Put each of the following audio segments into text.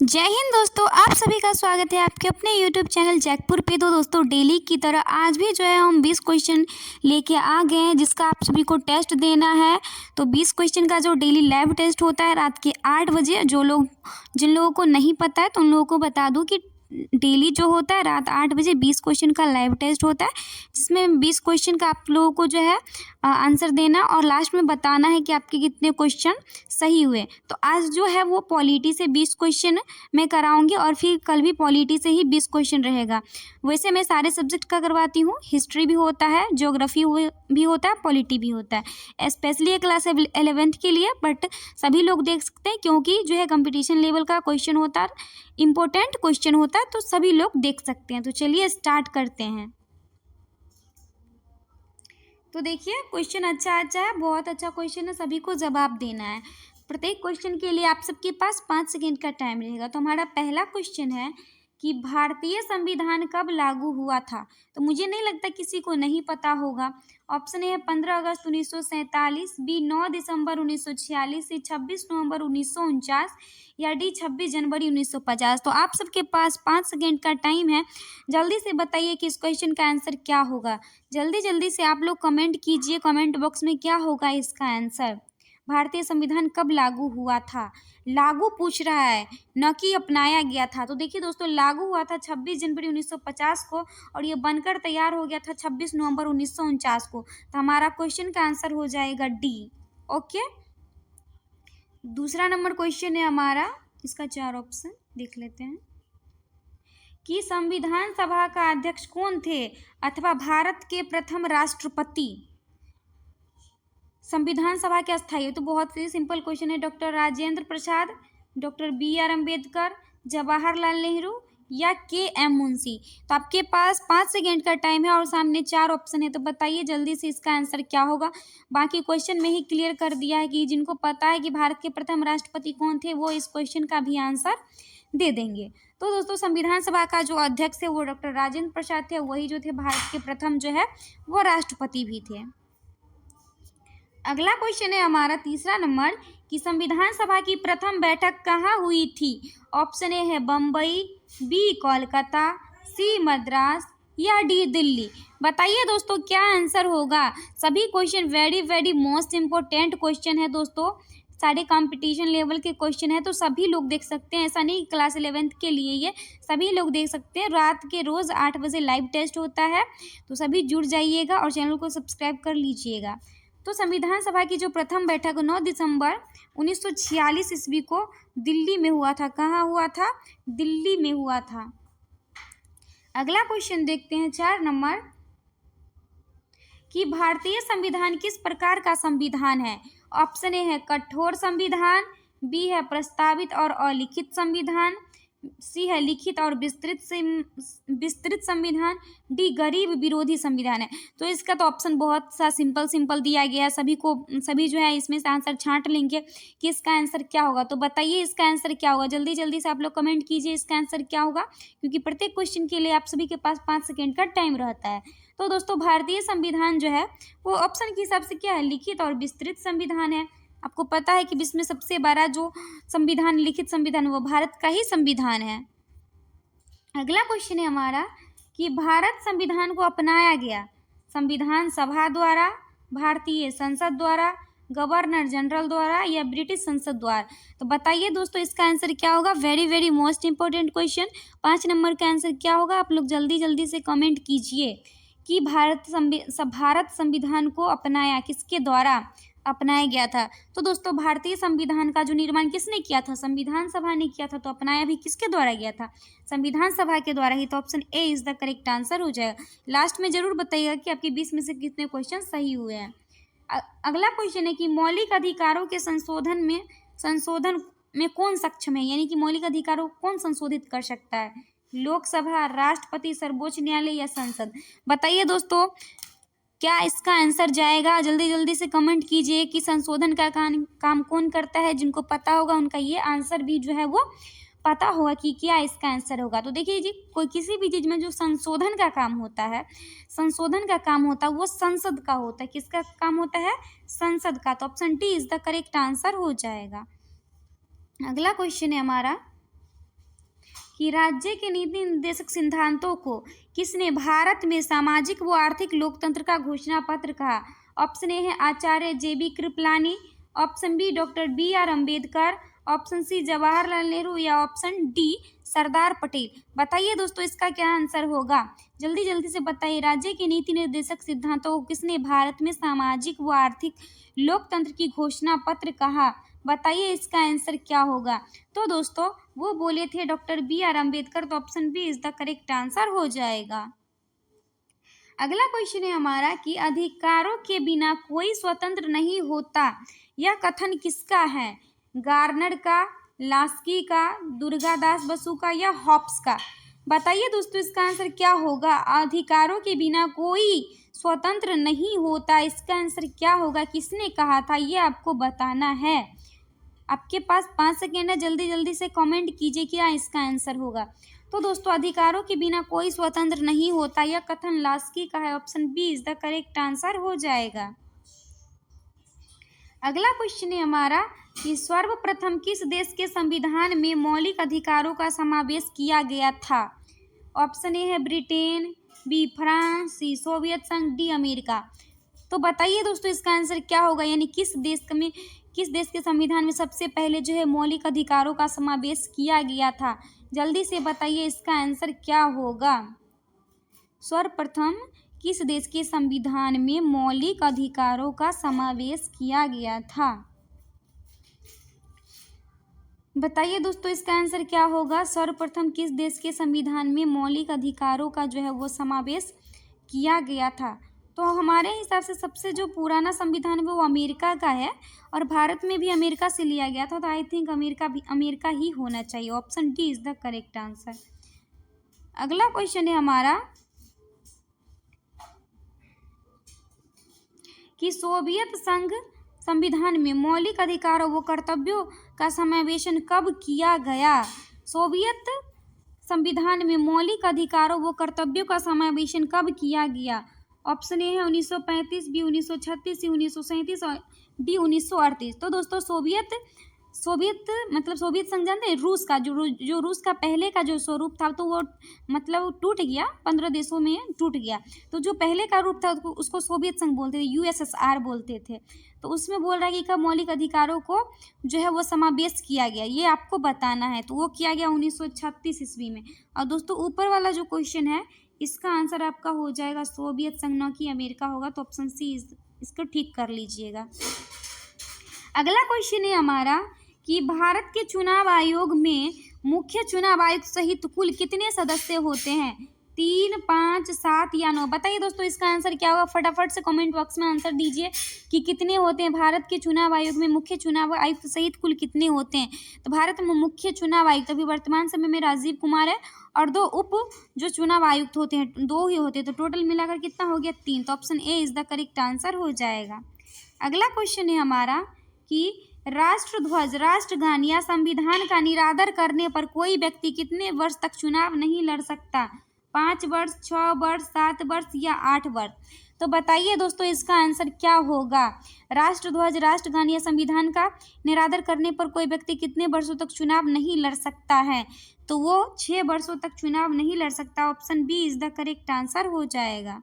जय हिंद दोस्तों, आप सभी का स्वागत है आपके अपने यूट्यूब चैनल जैकपुर पे। तो दोस्तों डेली की तरह आज भी जो है हम 20 क्वेश्चन लेके आ गए हैं जिसका आप सभी को टेस्ट देना है। तो 20 क्वेश्चन का जो डेली लाइव टेस्ट होता है रात के 8 बजे। जिन लोगों को नहीं पता है तो उन लोगों को बता दूं कि डेली जो होता है रात 8 बजे 20 क्वेश्चन का लाइव टेस्ट होता है, जिसमें 20 क्वेश्चन का आप लोगों को जो है आंसर देना और लास्ट में बताना है कि आपके कितने क्वेश्चन सही हुए। तो आज जो है वो पॉलिटी से 20 क्वेश्चन मैं कराऊंगी और फिर कल भी पॉलिटी से ही 20 क्वेश्चन रहेगा। वैसे मैं सारे सब्जेक्ट का करवाती हूँ, हिस्ट्री भी होता है, ज्योग्राफी भी होता है, पॉलिटी भी होता है, स्पेशली ये क्लास 11th के लिए। बट सभी लोग देख सकते हैं क्योंकि जो है कंपटीशन लेवल का क्वेश्चन होता है, इम्पोर्टेंट क्वेश्चन होता है, तो सभी लोग देख सकते हैं। तो चलिए स्टार्ट करते हैं। तो देखिए क्वेश्चन अच्छा है, बहुत अच्छा क्वेश्चन है, सभी को जवाब देना है। प्रत्येक क्वेश्चन के लिए आप सबके पास 5 सेकंड का टाइम रहेगा। तो हमारा पहला क्वेश्चन है कि भारतीय संविधान कब लागू हुआ था। तो मुझे नहीं लगता किसी को नहीं पता होगा। ऑप्शन ए है 15 अगस्त 1947, बी 9 दिसंबर 1946, सी 26 नवंबर 1949 या डी 26 जनवरी 1950। तो आप सबके पास 5 सेकंड का टाइम है, जल्दी से बताइए कि इस क्वेश्चन का आंसर क्या होगा। जल्दी जल्दी से आप लोग कमेंट कीजिए कमेंट बॉक्स में क्या होगा इसका आंसर। भारतीय संविधान कब लागू हुआ था, लागू पूछ रहा है, न कि अपनाया गया था। तो देखिए दोस्तों लागू हुआ था 26 जनवरी 1950 को और ये बनकर तैयार हो गया था 26 नवंबर 1949 को। तो हमारा क्वेश्चन का आंसर हो जाएगा डी। ओके, दूसरा नंबर क्वेश्चन है हमारा, इसका 4 ऑप्शन देख लेते हैं कि संविधान सभा का अध्यक्ष कौन थे अथवा भारत के प्रथम राष्ट्रपति। संविधान सभा के अस्थायी, तो बहुत ही सिंपल क्वेश्चन है, doctor Rajendra Prasad, doctor BR Ambedkar, Jawaharlal Nehru या KM मुंशी। तो आपके पास 5 सेकेंड का टाइम है और सामने 4 ऑप्शन है। तो बताइए जल्दी से इसका आंसर क्या होगा। बाकी क्वेश्चन में ही क्लियर कर दिया है कि जिनको पता है कि भारत के प्रथम राष्ट्रपति कौन थे वो इस क्वेश्चन का भी आंसर दे देंगे। तो दोस्तों संविधान सभा का जो अध्यक्ष है वो डॉक्टर राजेंद्र प्रसाद थे, वही जो थे भारत के प्रथम जो है वो राष्ट्रपति भी थे। अगला क्वेश्चन है हमारा तीसरा नंबर कि संविधान सभा की प्रथम बैठक कहाँ हुई थी। ऑप्शन ए है बम्बई, बी कोलकाता, सी मद्रास या डी दिल्ली। बताइए दोस्तों क्या आंसर होगा। सभी question very most important question है दोस्तों, सारे कंपटीशन लेवल के क्वेश्चन है, तो सभी लोग देख सकते हैं। ऐसा नहीं क्लास 11th के लिए, ये सभी लोग देख सकते हैं। रात के रोज़ 8 बजे लाइव टेस्ट होता है, तो सभी जुड़ जाइएगा और चैनल को सब्सक्राइब कर लीजिएगा। तो संविधान सभा की जो प्रथम बैठक 9 दिसंबर 1946 ईस्वी को दिल्ली में हुआ था। कहाँ हुआ था, दिल्ली में हुआ था। अगला क्वेश्चन देखते हैं 4 नंबर कि भारतीय संविधान किस प्रकार का संविधान है। ऑप्शन ए है कठोर संविधान, बी है प्रस्तावित और अलिखित संविधान, सी है लिखित और विस्तृत संविधान, डी गरीब विरोधी संविधान है। तो इसका तो ऑप्शन बहुत सा सिंपल दिया गया है, सभी जो है इसमें से आंसर छांट लेंगे कि इसका आंसर क्या होगा। तो बताइए इसका आंसर क्या होगा, जल्दी जल्दी से आप लोग कमेंट कीजिए इसका आंसर क्या होगा, क्योंकि प्रत्येक क्वेश्चन के लिए आप सभी के पास 5 सेकेंड का टाइम रहता है। तो दोस्तों भारतीय संविधान जो है वो ऑप्शन के हिसाब से क्या है, लिखित और विस्तृत संविधान है। आपको पता है कि विश्व में सबसे बड़ा जो संविधान लिखित संविधान वो भारत का ही संविधान है। अगला क्वेश्चन है हमारा कि भारत संविधान को अपनाया गया संविधान सभा द्वारा, भारतीय संसद द्वारा, गवर्नर जनरल द्वारा या ब्रिटिश संसद द्वारा। तो बताइए दोस्तों इसका आंसर क्या होगा। Very most important question, 5 number का आंसर क्या होगा। आप लोग जल्दी से कमेंट कीजिए कि भारत संविधान को अपनाया किसके द्वारा अपनाया गया था। तो दोस्तों भारतीय संविधान का जो निर्माण किसने किया था, संविधान सभा ने किया था। तो अपनाया भी किसके द्वारा गया था, संविधान सभा के द्वारा ही। तो option A is the correct answer हो जाएगा। लास्ट में जरूर बताइएगा कि आपके 20 में से कितने क्वेश्चन सही हुए हैं। अगला क्वेश्चन है कि मौलिक अधिकारों के संशोधन में कौन सक्षम है, यानी कि मौलिक अधिकारों को कौन संशोधित कर सकता है, लोकसभा, राष्ट्रपति, सर्वोच्च न्यायालय या संसद। बताइए दोस्तों क्या इसका आंसर जाएगा। जल्दी से कमेंट कीजिए कि संशोधन का काम कौन करता है। जिनको पता होगा उनका ये आंसर भी जो है वो पता होगा कि क्या इसका आंसर होगा। तो देखिए जी, कोई किसी भी चीज़ में जो संशोधन का काम होता है वो संसद का होता है। किसका काम होता है, संसद का। तो option D is the correct answer हो जाएगा। अगला क्वेश्चन है हमारा कि राज्य के नीति निर्देशक सिद्धांतों को किसने भारत में सामाजिक व आर्थिक लोकतंत्र का घोषणा पत्र कहा? ऑप्शन ए है Acharya JB Kripalani, option B doctor BR Ambedkar, option C Jawaharlal Nehru या ऑप्शन डी सरदार पटेल। बताइए दोस्तों इसका क्या आंसर होगा, जल्दी जल्दी से बताइए। राज्य के नीति निर्देशक सिद्धांतों को किसने भारत में सामाजिक व आर्थिक लोकतंत्र की घोषणा पत्र कहा? बताइए इसका आंसर क्या होगा। तो दोस्तों वो बोले थे डॉक्टर BR अम्बेडकर, तो option B is the correct answer हो जाएगा। अगला क्वेश्चन है हमारा कि अधिकारों के बिना कोई स्वतंत्र नहीं होता, यह कथन किसका है? गार्नर का, लास्की का, दुर्गादास बसु का या हॉब्स का? बताइए दोस्तों इसका आंसर क्या होगा। अधिकारों के बिना कोई स्वतंत्र नहीं होता, इसका आंसर क्या होगा, किसने कहा था, ये आपको बताना है। आपके पास 5 सेकेंड है, जल्दी जल्दी से कमेंट कीजिए क्या इसका आंसर होगा। तो दोस्तों अधिकारों के बिना कोई स्वतंत्र नहीं होता, यह कथन लास्की का है, option B is the correct answer हो जाएगा। अगला क्वेश्चन है हमारा कि सर्वप्रथम किस देश के संविधान में मौलिक अधिकारों का समावेश किया गया था? ऑप्शन ए है ब्रिटेन, बी फ्रांस, सी सोवियत संघ, डी अमेरिका। तो बताइए दोस्तों इसका आंसर क्या होगा, यानी किस देश के संविधान में सबसे पहले जो है मौलिक अधिकारों का समावेश किया गया था? जल्दी से बताइए इसका आंसर क्या होगा। सर्वप्रथम किस देश के संविधान में मौलिक अधिकारों का समावेश किया गया था? बताइए दोस्तों इसका आंसर क्या होगा। सर्वप्रथम किस देश के संविधान में मौलिक अधिकारों का जो है वो समावेश किया गया था? तो हमारे हिसाब से सबसे जो पुराना संविधान है वो अमेरिका का है, और भारत में भी अमेरिका से लिया गया था, तो आई थिंक अमेरिका ही होना चाहिए। Option D is the correct answer. अगला क्वेश्चन है हमारा कि सोवियत संघ संविधान में मौलिक अधिकारों व कर्तव्यों का समावेशन कब किया गया? सोवियत संविधान में मौलिक अधिकारों व कर्तव्यों का समावेशन कब किया गया? ऑप्शन ए है 1935, बी 1936, सी 1937 और डी 1938। तो दोस्तों सोवियत संघ जानते हैं, रूस का जो रूस का पहले का जो स्वरूप था तो वो मतलब टूट गया, 15 देशों में टूट गया। तो जो पहले का रूप था उसको सोवियत संघ बोलते थे, USSR बोलते थे। तो उसमें बोल रहा है कि कब मौलिक अधिकारों को जो है वो समावेश किया गया, ये आपको बताना है। तो वो किया गया 1936 ईस्वी में। और दोस्तों ऊपर वाला जो क्वेश्चन है इसका आंसर आपका हो जाएगा सोवियत संघ, न कि अमेरिका होगा। तो ऑप्शन सी इसको ठीक कर लीजिएगा। अगला क्वेश्चन है हमारा कि भारत के चुनाव आयोग में मुख्य चुनाव आयुक्त सहित कुल कितने सदस्य होते हैं? 3, 5, 7 या 9? बताइए दोस्तों इसका आंसर क्या होगा, फटाफट से कमेंट बॉक्स में आंसर दीजिए कि कितने होते हैं भारत के चुनाव आयोग में, मुख्य चुनाव आयुक्त सहित कुल कितने होते हैं? तो भारत में मुख्य चुनाव आयुक्त अभी वर्तमान समय में राजीव कुमार है, और 2 उप जो चुनाव आयुक्त होते हैं 2 ही होते हैं, तो टोटल मिलाकर कितना हो गया? 3। तो option A is the correct answer हो जाएगा। अगला क्वेश्चन है हमारा कि राष्ट्रध्वज, राष्ट्रगान या संविधान का निरादर करने पर कोई व्यक्ति कितने वर्ष तक चुनाव नहीं लड़ सकता? 5 वर्ष, 6 वर्ष, 7 वर्ष या 8 वर्ष? तो बताइए दोस्तों इसका आंसर क्या होगा। राष्ट्रध्वज, राष्ट्रगान या संविधान का निरादर करने पर कोई व्यक्ति कितने वर्षों तक चुनाव नहीं लड़ सकता है? तो वो 6 वर्षों तक चुनाव नहीं लड़ सकता। Option B is the correct answer हो जाएगा।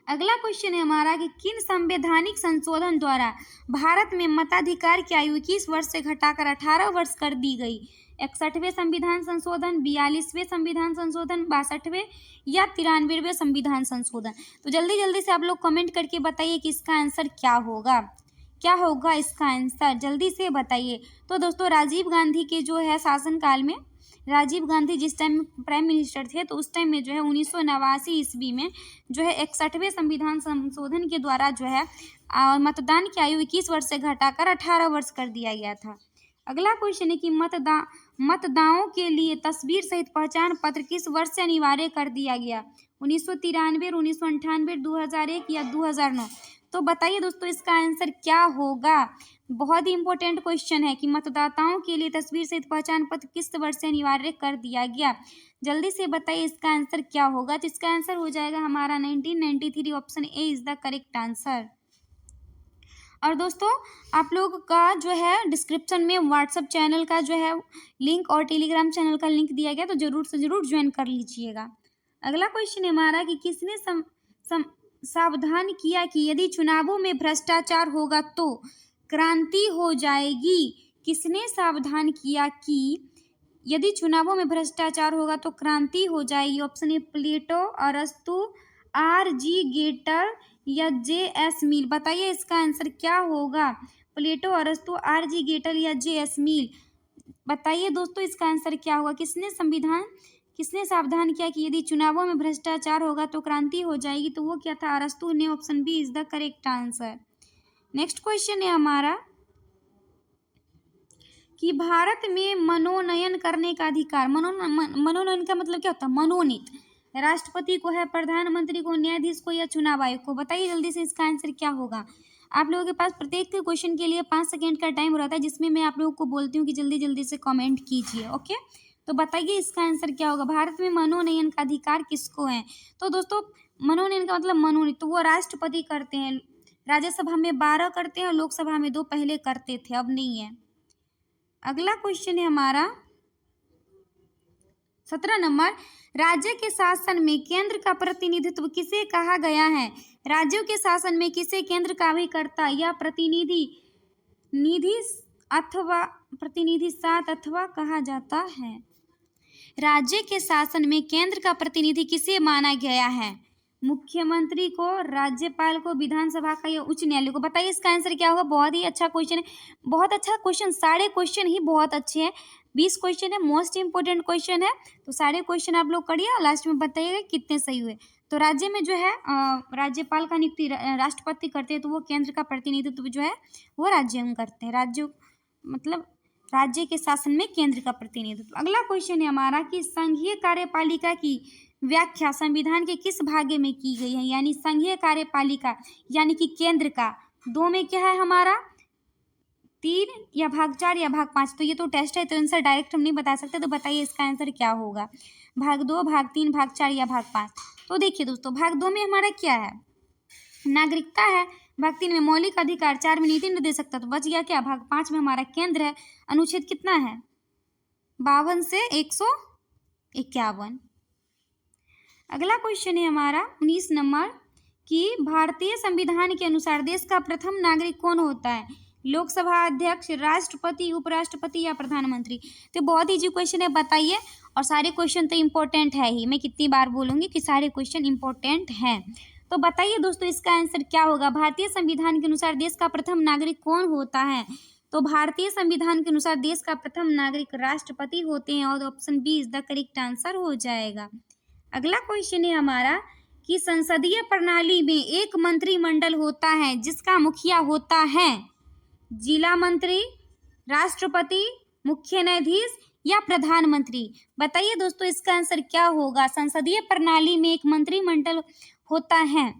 अगला क्वेश्चन है हमारा कि किन संवैधानिक संशोधन द्वारा भारत में मताधिकार की आयु 21 वर्ष से घटाकर 18 वर्ष कर दी गई? 61वें संविधान संशोधन, 42वें संविधान संशोधन, 62वें या 93वें संविधान संशोधन? तो जल्दी जल्दी से आप लोग कमेंट करके बताइए कि इसका आंसर क्या होगा, क्या होगा इसका आंसर, जल्दी से बताइए। तो दोस्तों राजीव गांधी के जो है शासनकाल में, राजीव गांधी जिस टाइम प्राइम मिनिस्टर थे, तो उस टाइम में जो है 1989 ईस्वी में जो है 61वें संविधान संशोधन के द्वारा जो है मतदान की आयु 21 वर्ष से घटाकर 18 वर्ष कर दिया गया था। अगला क्वेश्चन है कि मतदाताओं के लिए तस्वीर सहित पहचान पत्र किस वर्ष से अनिवार्य कर दिया गया? 1993, 1998, 2001 या 2009? तो बताइए दोस्तों इसका आंसर क्या होगा। बहुत ही इंपॉर्टेंट क्वेश्चन है कि मतदाताओं के लिए तस्वीर सहित पहचान पत्र किस वर्ष से अनिवार्य कर दिया गया? जल्दी से बताइए इसका आंसर क्या होगा। तो इसका आंसर हो जाएगा हमारा 1993। Option A is the correct answer. और दोस्तों आप लोग का जो है डिस्क्रिप्शन में व्हाट्सएप चैनल का जो है लिंक और टेलीग्राम चैनल का लिंक दिया गया, तो ज़रूर से ज़रूर ज्वाइन कर लीजिएगा। अगला क्वेश्चन है हमारा कि किसने सावधान किया कि यदि चुनावों में भ्रष्टाचार होगा तो क्रांति हो जाएगी। किसने सावधान किया कि यदि चुनावों में भ्रष्टाचार होगा तो क्रांति हो जाएगी? ऑप्शन ए प्लेटो, अरस्तु, आर.जी. गेटल या जे.एस. मिल। बताइए इसका आंसर क्या होगा? प्लेटो, अरस्तु, आर.जी. गेटल या जे.एस. मिल। बताइए दोस्तों इसका आंसर क्या होगा? किसने सावधान किया कि यदि चुनावों में भ्रष्टाचार होगा तो क्रांति हो जाएगी? तो वो क्या था? अरस्तु ने। Option B is the correct answer. Next question है हमारा कि भारत में मनोनयन करने का अधिकार, मनोनयन का मतलब क्या होता है? मनोनीत राष्ट्रपति को है, प्रधानमंत्री को, न्यायाधीश को या चुनाव आयोग को? बताइए जल्दी से इसका आंसर क्या होगा। आप लोगों के पास प्रत्येक क्वेश्चन के लिए 5 सेकंड का टाइम रहता है, जिसमें मैं आप लोगों को बोलती हूँ कि जल्दी जल्दी से कमेंट कीजिए। ओके, तो बताइए इसका आंसर क्या होगा। भारत में मनोनयन का अधिकार किसको है? तो दोस्तों मनोनयन का मतलब मनोनीत, तो वो राष्ट्रपति करते हैं। राज्यसभा में 12 करते हैं और लोकसभा में 2 पहले करते थे, अब नहीं है। अगला क्वेश्चन है हमारा 17 नंबर, राज्य के शासन में केंद्र का प्रतिनिधित्व किसे कहा गया है? राज्यों के शासन में किसे केंद्र का अभिकर्ता या प्रतिनिधि साथ अथवा कहा जाता है? राज्य के शासन में केंद्र का प्रतिनिधि किसे माना गया है? मुख्यमंत्री को, राज्यपाल को, विधानसभा का या उच्च न्यायालय को? बताइए इसका आंसर क्या होगा। बहुत ही अच्छा क्वेश्चन है, बहुत अच्छा क्वेश्चन, सारे क्वेश्चन ही बहुत अच्छे हैं। 20 क्वेश्चन है, मोस्ट इंपोर्टेंट क्वेश्चन है, तो सारे क्वेश्चन आप लोग करिए और लास्ट में बताइएगा कितने सही हुए। तो राज्य में जो है राज्यपाल का नियुक्ति राष्ट्रपति करते हैं, तो वो केंद्र का प्रतिनिधित्व जो है वो राज्य में करते हैं। राज्य मतलब राज्य के शासन में केंद्र का प्रतिनिधित्व। अगला क्वेश्चन है हमारा कि संघीय कार्यपालिका की व्याख्या संविधान के किस भाग में की गई है? यानी संघीय कार्यपालिका यानी कि केंद्र का 2 में क्या है हमारा? 3 या भाग 4 या भाग 5? तो ये तो टेस्ट है, तो आंसर डायरेक्ट हम नहीं बता सकते, तो बताइए इसका आंसर क्या होगा। भाग 2, भाग 3, भाग 4 या भाग 5? तो देखिए दोस्तों भाग 2 में हमारा क्या है? नागरिकता है। भाग 3 में मौलिक अधिकार, 4 में नीति निर्देशकता, तो बच गया क्या? भाग 5 में हमारा केंद्र है। अनुच्छेद कितना है? 52 से 151। अगला क्वेश्चन है हमारा 19 नंबर कि भारतीय संविधान के अनुसार देश का प्रथम नागरिक कौन होता है? लोकसभा अध्यक्ष, राष्ट्रपति, उपराष्ट्रपति या प्रधानमंत्री? तो बहुत ही क्वेश्चन है, बताइए। और सारे क्वेश्चन तो इम्पोर्टेंट है ही, मैं कितनी बार बोलूँगी कि सारे क्वेश्चन इम्पोर्टेंट हैं। तो बताइए दोस्तों इसका आंसर क्या होगा। भारतीय संविधान के अनुसार देश का प्रथम नागरिक कौन होता है? तो भारतीय संविधान के अनुसार देश का प्रथम नागरिक राष्ट्रपति होते हैं और option B is the correct answer हो जाएगा। अगला क्वेश्चन है हमारा कि संसदीय प्रणाली में एक मंत्रिमंडल होता है जिसका मुखिया होता है जिला मंत्री, राष्ट्रपति, मुख्य न्यायाधीश या प्रधानमंत्री? बताइए दोस्तों इसका आंसर क्या होगा। संसदीय प्रणाली में एक मंत्रिमंडल होता है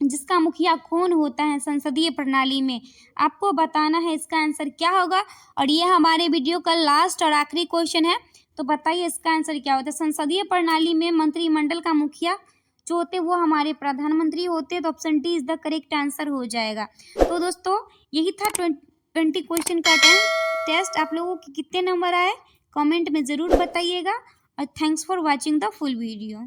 जिसका मुखिया कौन होता है संसदीय प्रणाली में? आपको बताना है इसका आंसर क्या होगा। और ये हमारे वीडियो का लास्ट और आखिरी क्वेश्चन है, तो बताइए इसका आंसर क्या होता है। संसदीय प्रणाली में मंत्रिमंडल का मुखिया जो होते हैं वो हमारे प्रधानमंत्री होते हैं, तो option D is the correct answer हो जाएगा। तो दोस्तों यही था 20 क्वेश्चन का टेस्ट। आप लोगों के कितने नंबर आए कमेंट में ज़रूर बताइएगा। और thanks for watching the full video.